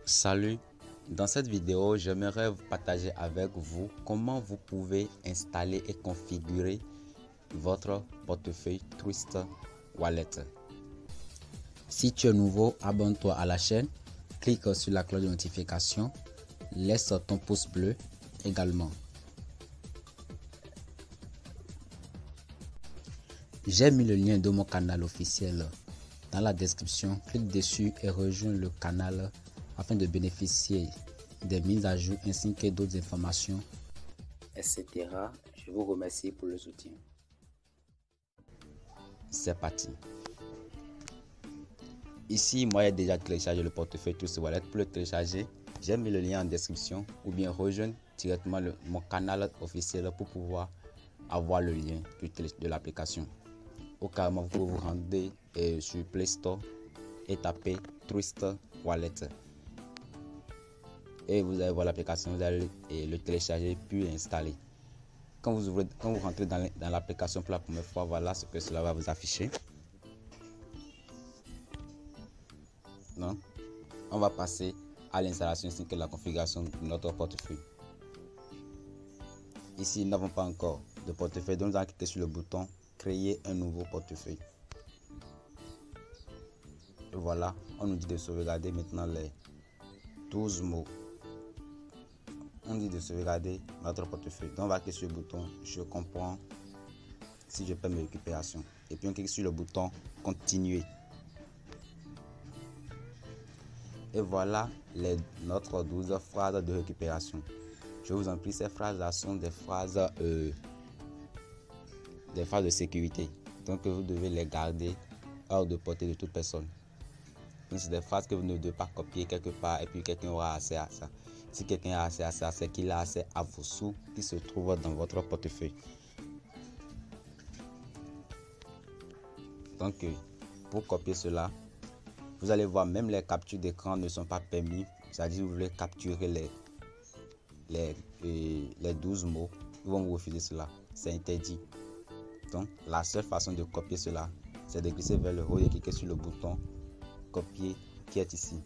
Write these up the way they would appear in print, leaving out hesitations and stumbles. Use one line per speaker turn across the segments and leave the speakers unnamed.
Salut, dans cette vidéo, j'aimerais partager avec vous comment vous pouvez installer et configurer votre portefeuille Twist Wallet. Si tu es nouveau, abonne-toi à la chaîne, clique sur la cloche de notification, laisse ton pouce bleu également. J'ai mis le lien de mon canal officiel dans la description. Clique dessus et rejoins le canal afin de bénéficier des mises à jour ainsi que d'autres informations, etc. Je vous remercie pour le soutien. C'est parti. Ici, moi, j'ai déjà téléchargé le portefeuille Twist Wallet. Pour le télécharger, j'ai mis le lien en description ou bien rejoindre directement mon canal officiel pour pouvoir avoir le lien de l'application. Au cas où vous pouvez vous rendre sur Play Store et taper Twist Wallet. Et vous allez voir l'application, vous allez le télécharger puis l'installer. Quand vous rentrez dans l'application pour la première fois, voilà ce que cela va vous afficher. Donc, on va passer à l'installation ainsi que la configuration de notre portefeuille. Ici, nous n'avons pas encore de portefeuille, donc nous allons cliquer sur le bouton créer un nouveau portefeuille. Et voilà, on nous dit de sauvegarder maintenant les 12 mots. On dit de sauvegarder notre portefeuille. Donc on va cliquer sur le bouton je comprends si je perds mes récupérations. Et puis on clique sur le bouton continuer. Et voilà notre 12 phrases de récupération. Je vous en prie, ces phrases-là sont des phrases de sécurité. Donc vous devez les garder hors de portée de toute personne. Donc c'est des phrases que vous ne devez pas copier quelque part et puis quelqu'un aura accès à ça. Si quelqu'un a accès à ça, c'est qu'il a accès à vos sous qui se trouvent dans votre portefeuille. Donc, pour copier cela, vous allez voir, même les captures d'écran ne sont pas permis. C'est-à-dire que vous voulez capturer les 12 mots, ils vont vous refuser cela. C'est interdit. Donc, la seule façon de copier cela, c'est de glisser vers le haut et cliquer sur le bouton copier qui est ici.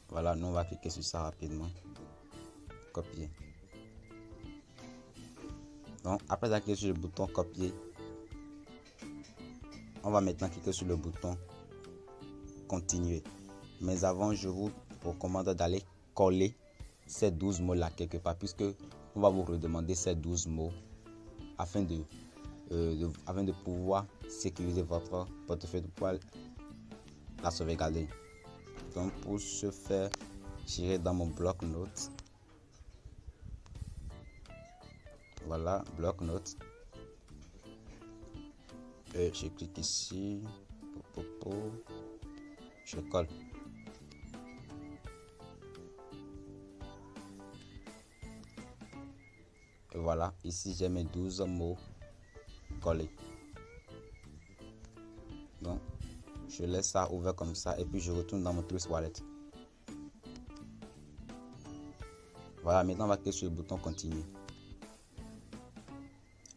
Voilà, nous on va cliquer sur ça rapidement. Copier. Donc, après avoir cliqué sur le bouton copier, on va maintenant cliquer sur le bouton continuer. Mais avant, je vous recommande d'aller coller ces 12 mots là quelque part, puisque on va vous redemander ces 12 mots afin de pouvoir sécuriser votre portefeuille, de pouvoir la sauvegarder. Donc pour ce faire, j'irai dans mon bloc-notes. Voilà, bloc-notes. Et je clique ici. Je colle. Et voilà, ici j'ai mes 12 mots collés. Donc, je laisse ça ouvert comme ça et puis je retourne dans mon Twist Wallet. Voilà, maintenant on va cliquer sur le bouton continuer.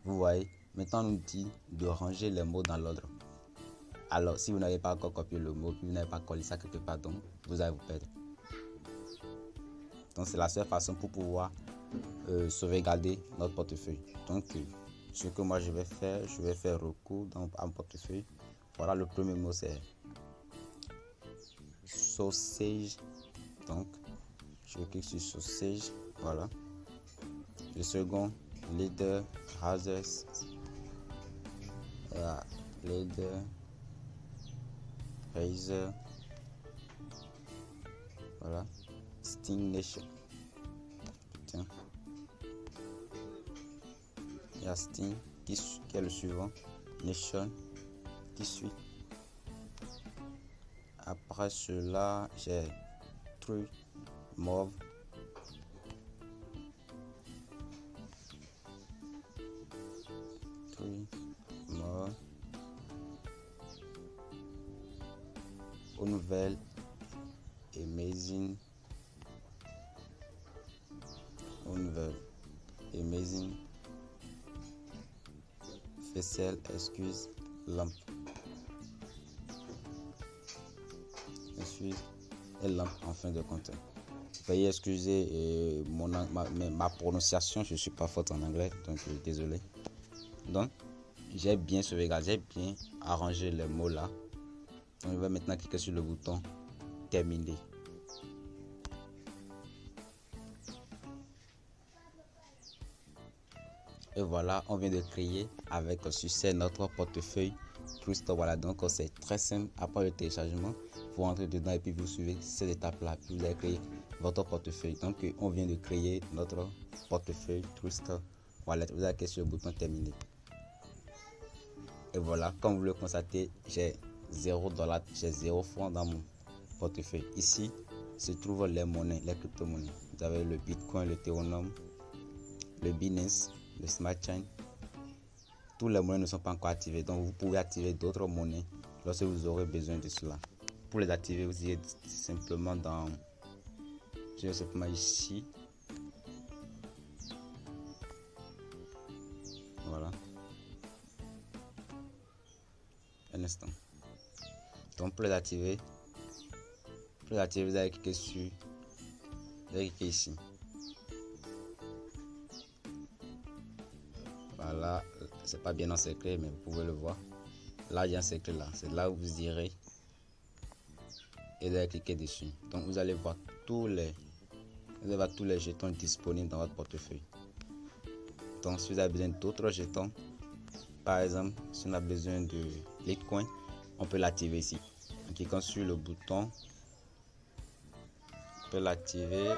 Vous voyez, maintenant on nous dit de ranger les mots dans l'ordre. Alors, si vous n'avez pas encore copié le mot, puis vous n'avez pas collé ça quelque part, donc vous allez vous perdre. Donc, c'est la seule façon pour pouvoir sauvegarder notre portefeuille. Donc, ce que moi je vais faire recours à mon portefeuille. Voilà, le premier mot c'est sausage. Donc, je clique sur sausage. Voilà. Le second, leader, hazards. Leader, razor. Voilà. Sting Nation. Putain. Il y a Sting qui est le suivant. Nation qui suit. Après cela, j'ai True Mauve. Mauve. Aux nouvelles. Amazing. Aux nouvelles. Amazing. Facial, excuse, lampe. Excuse, est lente en fin de compte. Veuillez excuser ma prononciation, je ne suis pas forte en anglais, donc désolé. Donc, j'ai bien sauvegardé, j'ai bien arrangé les mots là. Donc, je vais maintenant cliquer sur le bouton terminer. Et voilà, on vient de créer avec succès notre portefeuille TrueStore. Voilà, donc c'est très simple. Après le téléchargement, vous rentrez dedans et puis vous suivez cette étape là, puis vous allez créer votre portefeuille. Donc on vient de créer notre portefeuille TrueStore Wallet. Vous allez cliquer sur le bouton terminer. Et voilà, comme vous le constatez, j'ai $0, j'ai 0 francs dans mon portefeuille. Ici se trouvent les monnaies, les crypto-monnaies. Vous avez le Bitcoin, le Ethereum, le Binance, le Smart Chain. Tous les monnaies ne sont pas encore activées, donc vous pouvez activer d'autres monnaies lorsque vous aurez besoin de cela. Pour les activer, vous irez simplement dans, je vais simplement ici, voilà, un instant. Donc pour les activer, vous allez cliquer sur, vous allez cliquer ici. Voilà, c'est pas bien encerclé, mais vous pouvez le voir. Là, il y a un cercle là, c'est là où vous irez et vous allez cliquer dessus. Donc vous allez voir tous les jetons disponibles dans votre portefeuille. Donc si vous avez besoin d'autres jetons, par exemple si on a besoin de Litecoin, on peut l'activer ici. En cliquant sur le bouton, on peut l'activer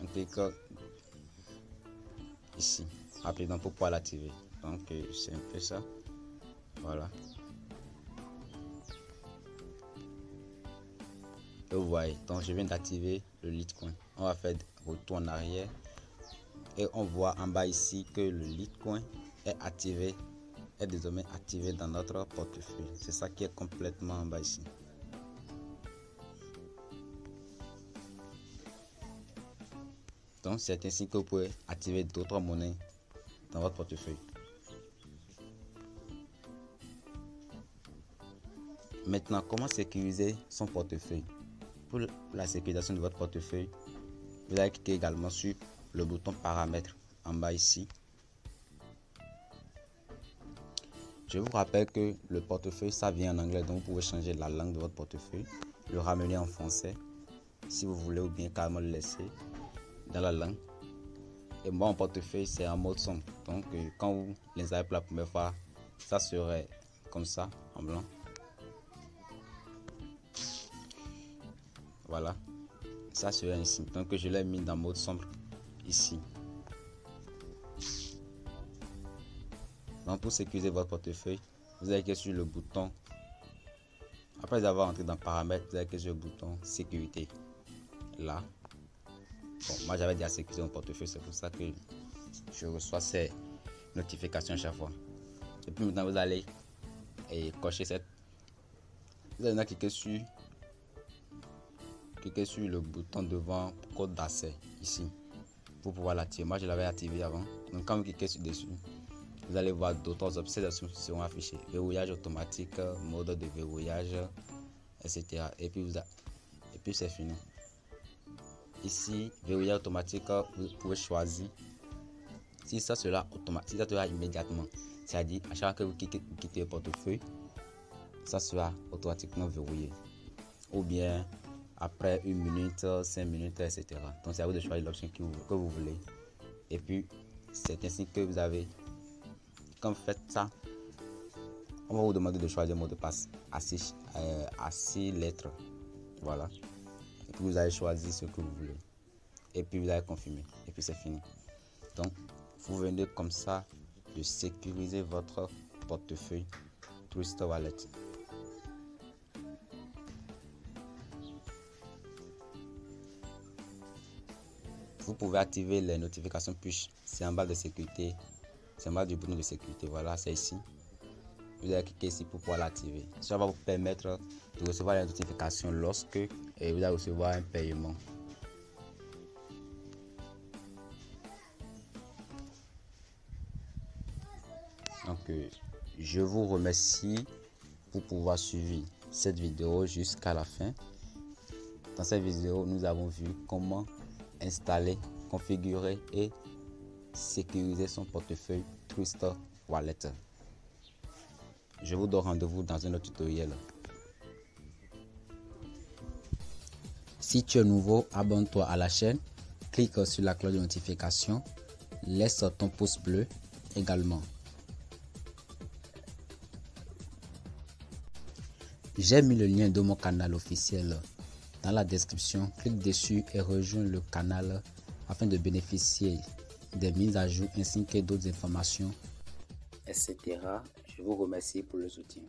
en cliquant ici, rapidement pour pouvoir l'activer. Donc c'est un peu ça, voilà. Et vous voyez, donc je viens d'activer le Litecoin. On va faire retour en arrière et on voit en bas ici que le Litecoin est activé, est désormais activé dans notre portefeuille. C'est ça qui est complètement en bas ici. Donc c'est ainsi que vous pouvez activer d'autres monnaies dans votre portefeuille. Maintenant, comment sécuriser son portefeuille? Pour la sécurisation de votre portefeuille, vous allez cliquer également sur le bouton paramètres en bas ici. Je vous rappelle que le portefeuille, ça vient en anglais, donc vous pouvez changer la langue de votre portefeuille, le ramener en français si vous voulez, ou bien carrément le laisser dans la langue. Et moi, mon portefeuille, c'est en mode sombre. Donc, quand vous les avez pour la première fois, ça serait comme ça, en blanc. Voilà, ça serait ainsi. Donc, je l'ai mis dans mode sombre ici. Donc, pour sécuriser votre portefeuille, vous allez cliquer sur le bouton. Après avoir entré dans paramètres, vous allez cliquer sur le bouton sécurité. Là. Bon, moi j'avais déjà sécurisé mon portefeuille, c'est pour ça que je reçois ces notifications à chaque fois. Et puis maintenant vous allez cocher cette. Vous allez cliquer sur le bouton devant code d'accès ici pour pouvoir l'activer. Moi je l'avais activé avant. Donc quand vous cliquez dessus, vous allez voir d'autres options qui seront affichées. Verrouillage automatique, mode de verrouillage, etc. Et puis c'est fini. Ici, verrouillage automatique, vous pouvez choisir si ça sera automatique, ça sera immédiatement. C'est-à-dire, à chaque fois que vous quittez le portefeuille, ça sera automatiquement verrouillé. Ou bien après 1 minute, 5 minutes, etc. Donc, c'est à vous de choisir l'option que vous voulez. Et puis, c'est ainsi que vous avez, quand vous faites ça, on va vous demander de choisir un mot de passe à 6 lettres. Voilà. Et puis vous allez choisir ce que vous voulez. Et puis vous allez confirmer. Et puis c'est fini. Donc, vous venez comme ça de sécuriser votre portefeuille TrueStore Wallet. Vous pouvez activer les notifications push. C'est en bas de sécurité. C'est en bas du bouton de sécurité. Voilà, c'est ici. Vous allez cliquer ici pour pouvoir l'activer. Ça va vous permettre de recevoir les notifications lorsque vous allez recevoir un paiement. Donc, je vous remercie pour pouvoir suivre cette vidéo jusqu'à la fin. Dans cette vidéo, nous avons vu comment installer, configurer et sécuriser son portefeuille Twister Wallet. Je vous donne rendez-vous dans un autre tutoriel. Si tu es nouveau, abonne-toi à la chaîne, clique sur la cloche de notification, laisse ton pouce bleu également. J'ai mis le lien de mon canal officiel dans la description. Clique dessus et rejoins le canal afin de bénéficier des mises à jour ainsi que d'autres informations, etc. Je vous remercie pour le soutien.